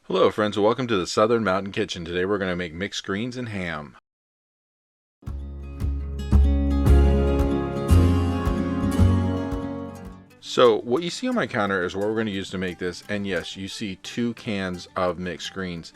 Hello friends and welcome to the Southern Mountain Kitchen. Today we're going to make mixed greens and ham. So what you see on my counter is what we're going to use to make this, and yes, you see 2 cans of mixed greens.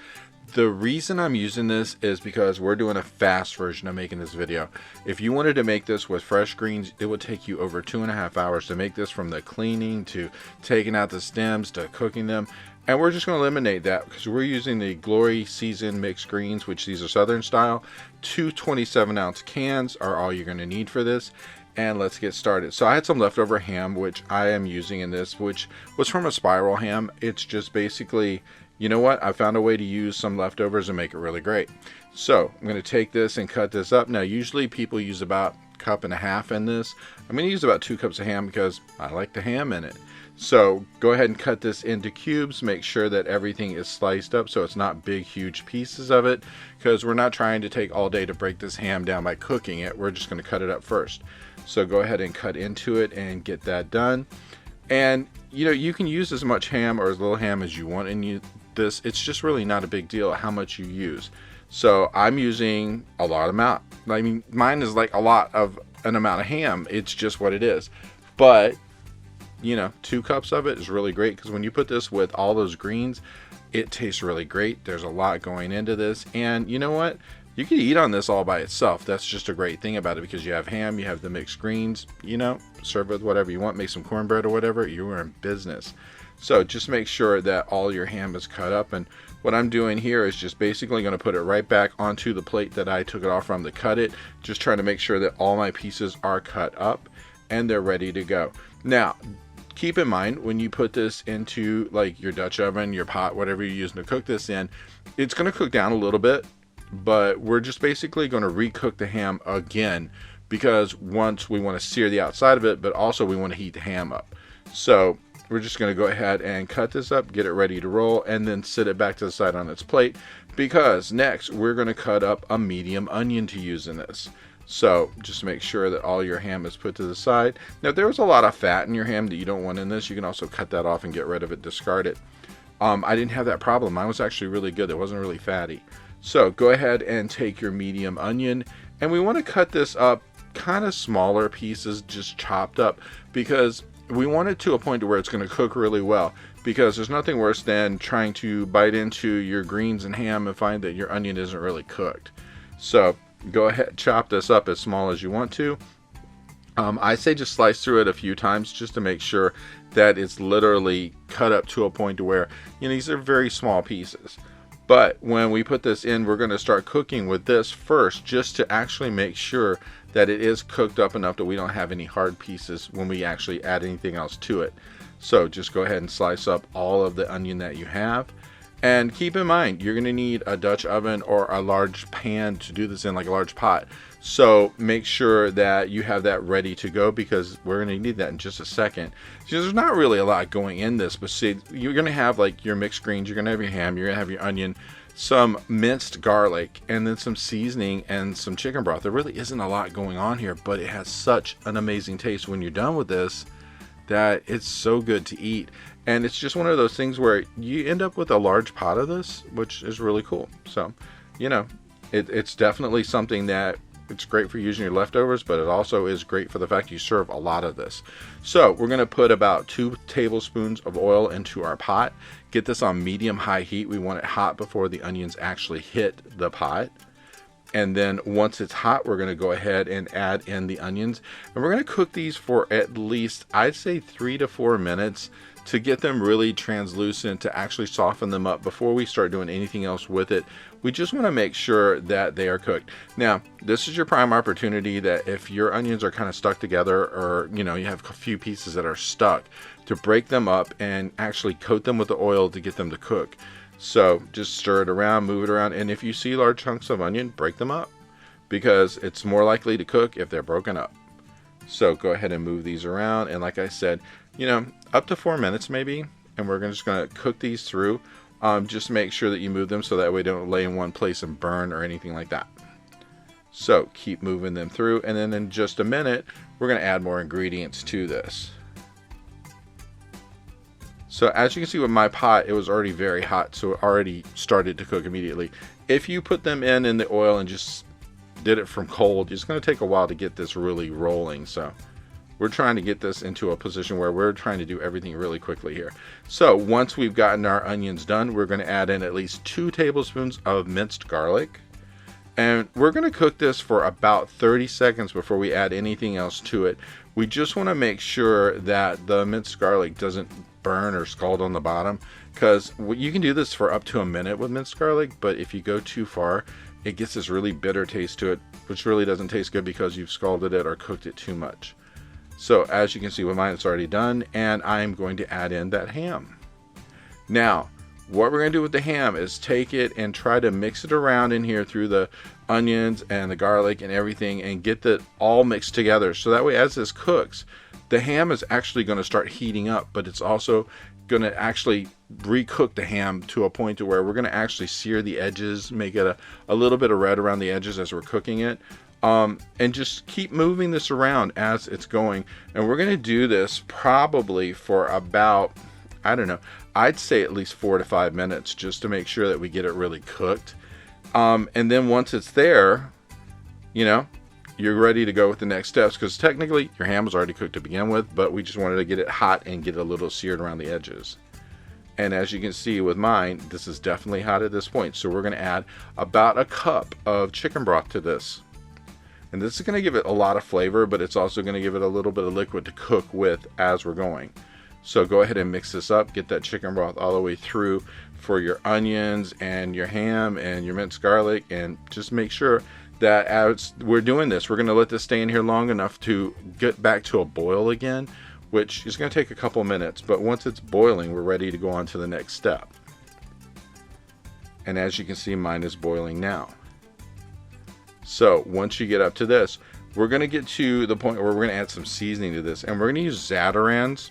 The reason I'm using this is because we're doing a fast version of making this video. If you wanted to make this with fresh greens, it would take you over 2.5 hours to make this, from the cleaning to taking out the stems to cooking them. And we're just going to eliminate that because we're using the Glory Seasoned mixed greens, which these are Southern style. 2 27-ounce cans are all you're going to need for this. And let's get started. So I had some leftover ham, which I am using in this, which was from a spiral ham. It's just basically, you know what, I found a way to use some leftovers and make it really great. So I'm going to take this and cut this up. Now usually people use about 1.5 cups in this. I'm going to use about 2 cups of ham because I like the ham in it. So go ahead and cut this into cubes. Make sure that everything is sliced up so it's not big huge pieces of it, because we're not trying to take all day to break this ham down by cooking it. We're just going to cut it up first. So go ahead and cut into it and get that done. And you know, you can use as much ham or as little ham as you want in this. It's just really not a big deal how much you use. So I'm using a lot amount. I mean, mine is like a lot of an amount of ham. It's just what it is. But you know, 2 cups of it is really great, because when you put this with all those greens, it tastes really great. There's a lot going into this, and you know what, you can eat on this all by itself. That's just a great thing about it, because you have ham, you have the mixed greens, you know, serve with whatever you want, make some cornbread or whatever, you are in business. So just make sure that all your ham is cut up, and what I'm doing here is just basically going to put it right back onto the plate that I took it off from to cut it, just trying to make sure that all my pieces are cut up and they're ready to go. Now keep in mind, when you put this into like your Dutch oven, your pot, whatever you're using to cook this in, it's going to cook down a little bit, but we're just basically going to recook the ham again, because once we want to sear the outside of it, but also we want to heat the ham up. So we're just going to go ahead and cut this up, get it ready to roll, and then sit it back to the side on its plate, because next we're going to cut up a medium onion to use in this. So just make sure that all your ham is put to the side. Now if there was a lot of fat in your ham that you don't want in this, you can also cut that off and get rid of it, discard it. I didn't have that problem. Mine was actually really good. It wasn't really fatty. So go ahead and take your medium onion, and we want to cut this up kind of smaller pieces, just chopped up, because we want it to a point to where it's going to cook really well, because there's nothing worse than trying to bite into your greens and ham and find that your onion isn't really cooked. So go ahead, chop this up as small as you want to. I say just slice through it a few times just to make sure that it's literally cut up to a point to where, you know, these are very small pieces. But when we put this in, we're going to start cooking with this first, just to actually make sure that it is cooked up enough that we don't have any hard pieces when we actually add anything else to it. So just go ahead and slice up all of the onion that you have. And keep in mind, you're going to need a Dutch oven or a large pan to do this in, like a large pot. So make sure that you have that ready to go, because we're going to need that in just a second. So there's not really a lot going in this, but see, you're going to have like your mixed greens, you're going to have your ham, you're going to have your onion, some minced garlic, and then some seasoning and some chicken broth. There really isn't a lot going on here, but it has such an amazing taste when you're done with this that it's so good to eat. And it's just one of those things where you end up with a large pot of this, which is really cool. So, you know, it's definitely something that it's great for using your leftovers, but it also is great for the fact you serve a lot of this. So we're going to put about 2 tablespoons of oil into our pot. Get this on medium-high heat. We want it hot before the onions actually hit the pot. And then once it's hot, we're going to go ahead and add in the onions. And we're going to cook these for at least, I'd say 3 to 4 minutes to get them really translucent, to actually soften them up before we start doing anything else with it. We just want to make sure that they are cooked. Now, this is your prime opportunity that if your onions are kind of stuck together, or you know, you have a few pieces that are stuck, to break them up and actually coat them with the oil to get them to cook. So just stir it around, move it around, and if you see large chunks of onion, break them up, because it's more likely to cook if they're broken up. So go ahead and move these around, and like I said, you know, up to 4 minutes maybe, and we're just going to cook these through. Just make sure that you move them so that way they don't lay in one place and burn or anything like that. So keep moving them through, and then in just a minute we're going to add more ingredients to this. So as you can see with my pot, it was already very hot, so it already started to cook immediately. If you put them in the oil and just did it from cold, it's going to take a while to get this really rolling. So we're trying to get this into a position where we're trying to do everything really quickly here. So once we've gotten our onions done, we're going to add in at least 2 tablespoons of minced garlic. And we're going to cook this for about 30 seconds before we add anything else to it. We just want to make sure that the minced garlic doesn't burn or scald on the bottom, because you can do this for up to a minute with minced garlic, but if you go too far, it gets this really bitter taste to it, which really doesn't taste good because you've scalded it or cooked it too much. So as you can see with mine, it's already done, and I'm going to add in that ham. Now, what we're going to do with the ham is take it and try to mix it around in here through the onions and the garlic and everything, and get that all mixed together. So that way, as this cooks, the ham is actually going to start heating up, but it's also going to actually recook the ham to a point to where we're going to actually sear the edges, make it a little bit of red around the edges as we're cooking it. And just keep moving this around as it's going. And we're going to do this probably for about, I don't know, I'd say at least 4 to 5 minutes, just to make sure that we get it really cooked. And then once it's there, you know, you're ready to go with the next steps, because technically your ham was already cooked to begin with, but we just wanted to get it hot and get it a little seared around the edges. And as you can see with mine, this is definitely hot at this point. So we're going to add about a cup of chicken broth to this. And this is going to give it a lot of flavor, but it's also going to give it a little bit of liquid to cook with as we're going. So go ahead and mix this up, get that chicken broth all the way through for your onions and your ham and your minced garlic, and just make sure that as we're doing this, we're going to let this stay in here long enough to get back to a boil again, which is going to take a couple minutes. But once it's boiling, we're ready to go on to the next step. And as you can see, mine is boiling now. So once you get up to this, we're going to get to the point where we're going to add some seasoning to this, and we're going to use Zatarain's,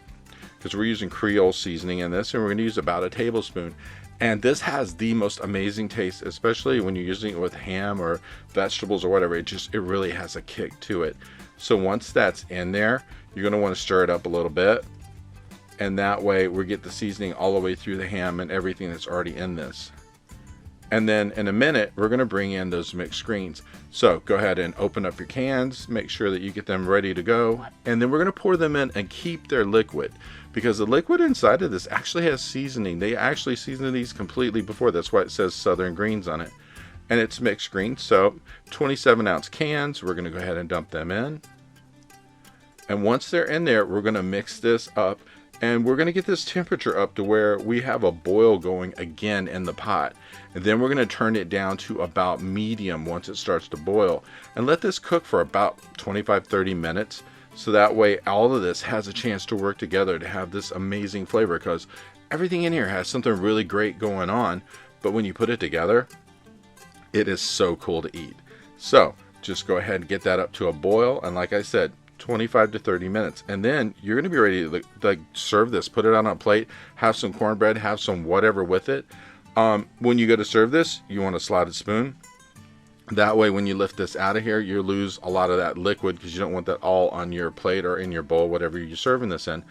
because we're using Creole seasoning in this, and we're going to use about a tablespoon. And this has the most amazing taste, especially when you're using it with ham or vegetables or whatever. It really has a kick to it. So once that's in there, you're going to want to stir it up a little bit, and that way we get the seasoning all the way through the ham and everything that's already in this. And then in a minute, we're going to bring in those mixed greens. So go ahead and open up your cans, make sure that you get them ready to go. And then we're going to pour them in and keep their liquid, because the liquid inside of this actually has seasoning. They actually season these completely before. That's why it says Southern Greens on it. And it's mixed greens. So 27-ounce cans, we're going to go ahead and dump them in. And once they're in there, we're going to mix this up. And we're going to get this temperature up to where we have a boil going again in the pot. And then we're going to turn it down to about medium once it starts to boil. And let this cook for about 25-30 minutes. So that way all of this has a chance to work together to have this amazing flavor. Because everything in here has something really great going on. But when you put it together, it is so cool to eat. So just go ahead and get that up to a boil. And like I said, 25 to 30 minutes, and then you're going to be ready to like serve this. Put it on a plate, have some cornbread, have some whatever with it. When you go to serve this, you want a slotted spoon. That way when you lift this out of here, you lose a lot of that liquid, because you don't want that all on your plate or in your bowl, whatever you're serving this in.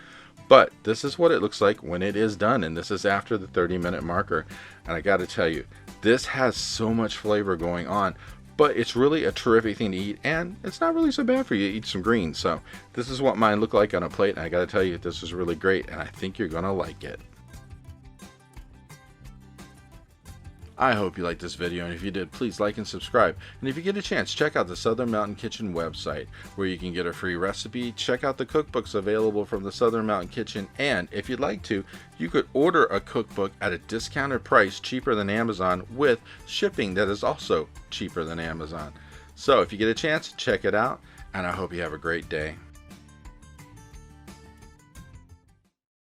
But this is what it looks like when it is done, and this is after the 30-minute marker. And I got to tell you, this has so much flavor going on. But it's really a terrific thing to eat, and it's not really so bad for you to eat some greens. So this is what mine look like on a plate, and I gotta tell you, this is really great, and I think you're gonna like it. I hope you liked this video, and if you did, please like and subscribe. And if you get a chance, check out the Southern Mountain Kitchen website, where you can get a free recipe, check out the cookbooks available from the Southern Mountain Kitchen, and if you'd like to, you could order a cookbook at a discounted price, cheaper than Amazon, with shipping that is also cheaper than Amazon. So if you get a chance, check it out, and I hope you have a great day.